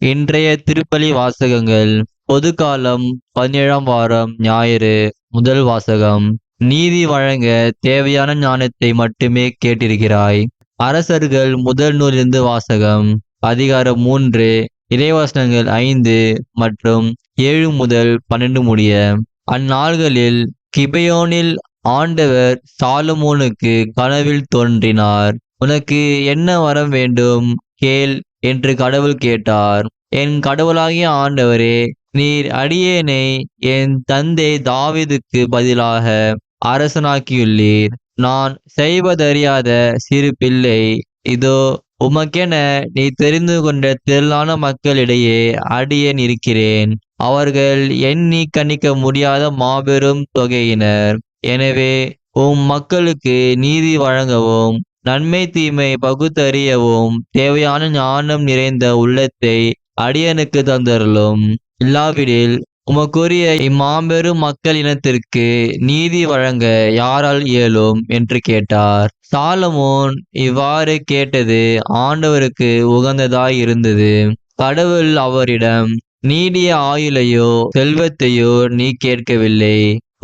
இன்றைய திருப்பலி வாசகங்கள். பொதுக்காலம் 17ஆம் வாரம் ஞாயிறு. முதல் வாசகம். நீதி வழங்க தேவையான ஞானத்தை மட்டுமே கேட்டிருக்கிறாய். அரசர்கள் முதல் நூலிலிருந்து வாசகம். அதிகாரம் 3, இறைவசனங்கள் 5 மற்றும் 7 முதல் 12 முடிய. அந்நாள்களில் கிபெயோனில் ஆண்டவர் சாலமோனுக்கு கனவில் தோன்றினார். உனக்கு என்ன வரம் வேண்டும், கேள் என்று கடவுள் கேட்டார். என் கடவுளாகிய ஆண்டவரே, நீர் அடியேனை என் தந்தை தாவீதுக்கு பதிலாக அரசனாக்கியுள்ளீர். நான் செய்வதறியாத சிறு பிள்ளை. இதோ உமக்கென நீ தெரிந்து கொண்ட திரளான மக்களிடையே அடியேன் இருக்கிறேன். அவர்கள் எண்ணி கணிக்க முடியாத மாபெரும் தொகையினர். எனவே மக்களுக்கு நீதி வழங்கவும் நன்மை தீமை பகுத்தறியவும் தேவையான ஞானம் நிறைந்த உள்ளத்தை அடியனுக்கு தந்தருளும். இல்லாவிடில் உமக்குரிய இம்மாபெரும் மக்கள் இனத்திற்கு நீதி வழங்க யாரால் இயலும் என்று கேட்டார். சாலமோன் இவ்வாறு கேட்டது ஆண்டவருக்கு உகந்ததாய் இருந்தது. கடவுள் அவரிடம், நீடிய ஆயுளையோ செல்வத்தையோ நீ கேட்கவில்லை,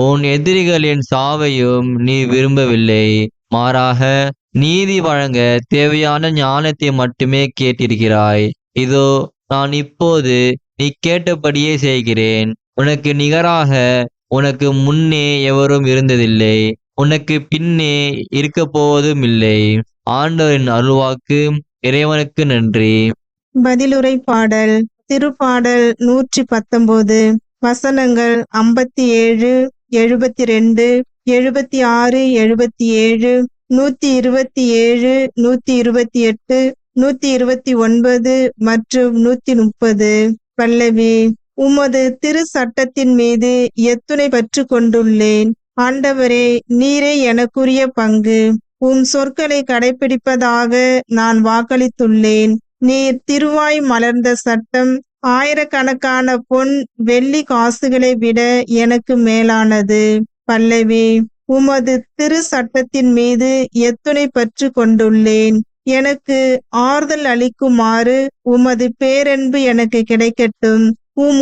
உன் எதிரிகளின் சாவையும் நீ விரும்பவில்லை. மாறாக நீதி வழங்க தேவையான ஞானத்தை மட்டுமே கேட்டிருக்கிறாய். இதோ நான் இப்போது நீ கேட்டபடியே செய்கிறேன். உனக்கு நிகராக உனக்கு முன்னே எவரும் இருந்ததில்லை, உனக்கு பின்னே இருக்க போவதும் இல்லை. ஆண்டவரின் அருள்வாக்கு. இறைவனுக்கு நன்றி. பதிலுரை பாடல். திருப்பாடல் 119. வசனங்கள் 57, 72, 76, 77, 127, 128, 129 மற்றும் 130. பல்லவி. உமது திரு சட்டத்தின் மீது எத்துணை பற்று கொண்டுள்ளேன். ஆண்டவரே, நீரே எனக்குரிய பங்கு. சொற்களை கடைபிடிப்பதாக நான் வாக்களித்துள்ளேன். நீர் திருவாய் மலர்ந்த சட்டம் ஆயிரக்கணக்கான பொன் வெள்ளி காசுகளை விட எனக்கு மேலானது. பல்லவி. உமது திரு சட்டத்தின் மீது எத்துணை பற்று கொண்டுள்ளேன். எனக்கு ஆறுதல் அளிக்குமாறு உமது பேரன்பு எனக்கு கிடைக்கட்டும்.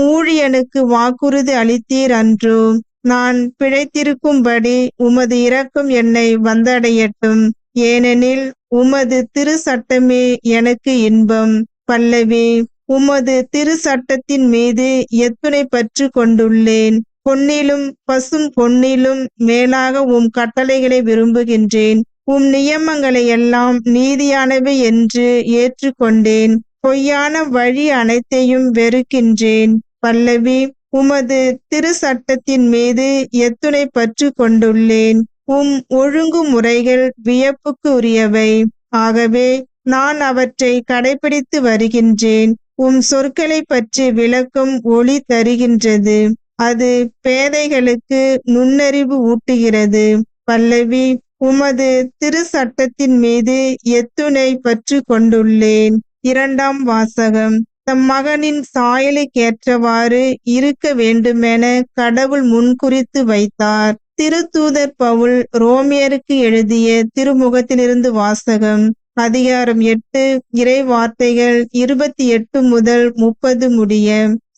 ஊழியனுக்கு வாக்குறுதி அளித்தீர் அன்றோ. நான் பிழைத்திருக்கும்படி உமது இரக்கம் என்னை வந்தடையட்டும். ஏனெனில் உமது திரு சட்டமே எனக்கு இன்பம். பல்லவி. உமது திரு சட்டத்தின் மீது எத்துணை பற்று கொண்டுள்ளேன். பொன்னிலும் பசும் பொன்னிலும் மேலாக கட்டளைகளை விரும்புகின்றேன். நியமங்களை எல்லாம் நீதியானவை என்று ஏற்றுக்கொண்டேன். பொய்யான வழி அனைத்தையும் வெறுக்கின்றேன். பல்லவி. உமது திரு சட்டத்தின் மீது எத்துணை பற்று கொண்டுள்ளேன். ஒழுங்குமுறைகள் வியப்புக்கு உரியவை. ஆகவே நான் அவற்றை கடைபிடித்து வருகின்றேன். சொற்களை பற்றி விளக்கும் ஒளி தருகின்றது. அது பேதைகளுக்கு நுண்ணறிவு ஊட்டுகிறது. பல்லவி. உமது திரு சட்டத்தின் மீது எத்துணை பற்று கொண்டுள்ளேன். இரண்டாம் வாசகம். தம் மகனின் சாயலுக்கேற்றவாறு இருக்க வேண்டுமென கடவுள் முன்குறித்து வைத்தார். திருத்தூதர் பவுல் ரோமியருக்கு எழுதிய திருமுகத்திலிருந்து வாசகம். அதிகாரம் 8, இறை வார்த்தைகள் 28 முதல் 30 முடிய.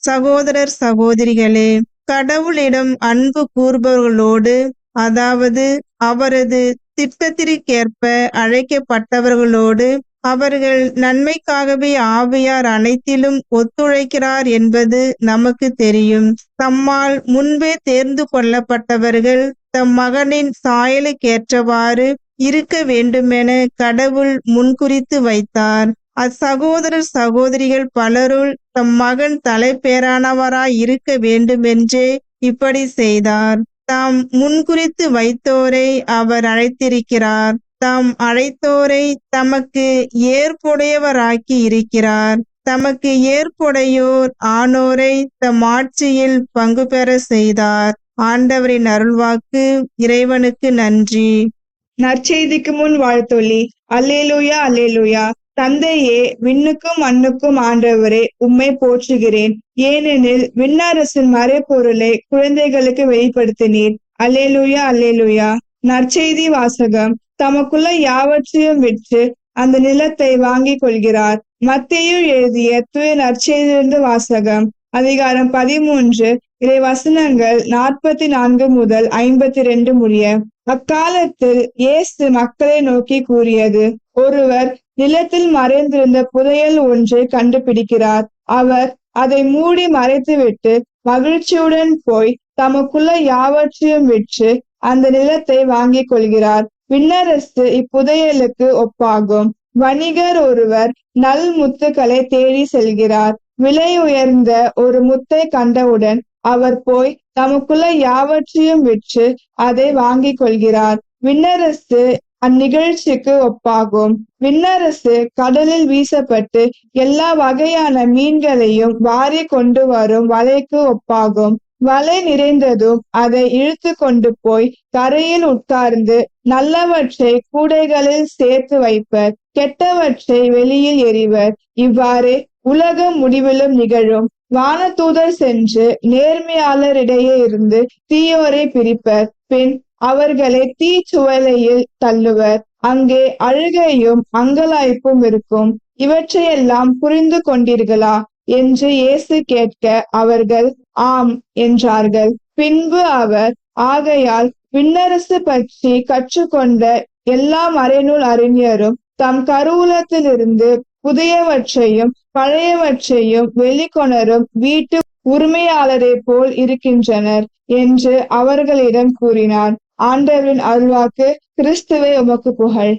சகோதரர் சகோதரிகளே, கடவுளிடம் அன்பு கூர்பவர்களோடு, அதாவது அவரது திட்டத்திற்கேற்ப அழைக்கப்பட்டவர்களோடு, அவர்கள் நன்மைக்காகவே ஆவியார் அனைத்திலும் ஒத்துழைக்கிறார் என்பது நமக்கு தெரியும். தம்மால் முன்பே தேர்ந்து கொள்ளப்பட்டவர்கள் தம் மகனின் சாயலுக்கேற்றவாறு இருக்க வேண்டுமென கடவுள் முன்குறித்து வைத்தார். அச்சகோதரர் சகோதரிகள் பலருள் தம் மகன் தலைப்பேரானவராய் இருக்க வேண்டுமென்றே இப்படி செய்தார். தாம் முன்குறித்து வைத்தோரை அவர் அழைத்திருக்கிறார். தாம் அழைத்தோரை தமக்கு ஏற்புடையவராக்கி இருக்கிறார். தமக்கு ஏற்புடையோர் ஆனோரை தம் ஆட்சியில் பங்கு பெற செய்தார். ஆண்டவரின் அருள்வாக்கு. இறைவனுக்கு நன்றி. நற்செய்திக்கு முன் வாழ்த்தொலி. அல்லேலூயா, அல்லேலூயா. தந்தையே, விண்ணுக்கும் மண்ணுக்கும் ஆண்டவரே, உம்மை போற்றுகிறேன். ஏனெனில் விண்ணரசின் மறைபொருளை குழந்தைகளுக்கு வெளிப்படுத்தினீர். அல்லேலூயா, அல்லேலூயா. நற்செய்தி வாசகம். தமக்குள்ள யாவற்றையும் விற்று அந்த நிலத்தை வாங்கிக் கொள்கிறார். மத்தேயு எழுதிய தூய நற்செய்தியிலிருந்து வாசகம். அதிகாரம் 13 இறை வசனங்கள் 44 முதல் 52 முடிய. அக்காலத்தில் இயேசு மக்களை நோக்கி கூறியது: ஒருவர் நிலத்தில் மறைந்திருந்த புதையல் ஒன்றை கண்டுபிடிக்கிறார். அவர் அதை மூடி மறைத்துவிட்டு மகிழ்ச்சியுடன் போய் தமக்குள்ள யாவற்றையும் விற்று அந்த நிலத்தை வாங்கிக் கொள்கிறார். விண்ணரசு இப்புதையலுக்கு ஒப்பாகும். வணிகர் ஒருவர் நல் முத்துக்களை தேடி செல்கிறார். விலை உயர்ந்த ஒரு முத்தை கண்டவுடன் அவர் போய் தமக்குள்ள யாவற்றையும் விற்று அதை வாங்கிக் கொள்கிறார். விண்ணரசு அந்நிகழ்ச்சிக்கு ஒப்பாகும். விண்ணரசு கடலில் வீசப்பட்டு எல்லா வகையான மீன்களையும் வாரி கொண்டு வரும் வலைக்கு ஒப்பாகும். வலை நிறைந்ததும் அதை இழுத்து கொண்டு போய் கரையில் உட்கார்ந்து நல்லவற்றை கூடைகளில் சேர்த்து வைப்பர், கெட்டவற்றை வெளியில் எறிவர். இவ்வாறே உலகம் முடிவிலும் நிகழும். வானதூதர் சென்று நேர்மையாளரிடையே இருந்து தீயோரை பிரிப்பர். பின் அவர்களை தீச்சுவலையில் தள்ளுவர். அங்கே அழுகையும் அங்கலாய்ப்பும் இருக்கும். இவற்றையெல்லாம் புரிந்து கொண்டீர்களா என்று இயேசு கேட்க அவர்கள் ஆம் என்றார்கள். பின்பு அவர், ஆகையால் விண்ணரசு பற்றி கற்றுக்கொண்ட எல்லா மறைநூல் அறிஞரும் தம் கருவூலத்திலிருந்து புதியவற்றையும் பழையவற்றையும் வெளிக்கொணரும் வீட்டு உரிமையாளரை போல் இருக்கின்றனர் என்று அவர்களிடம் கூறினார். ஆண்டவரின் அருள்வாக்கு. கிறிஸ்துவே உமக்கு புகழ்.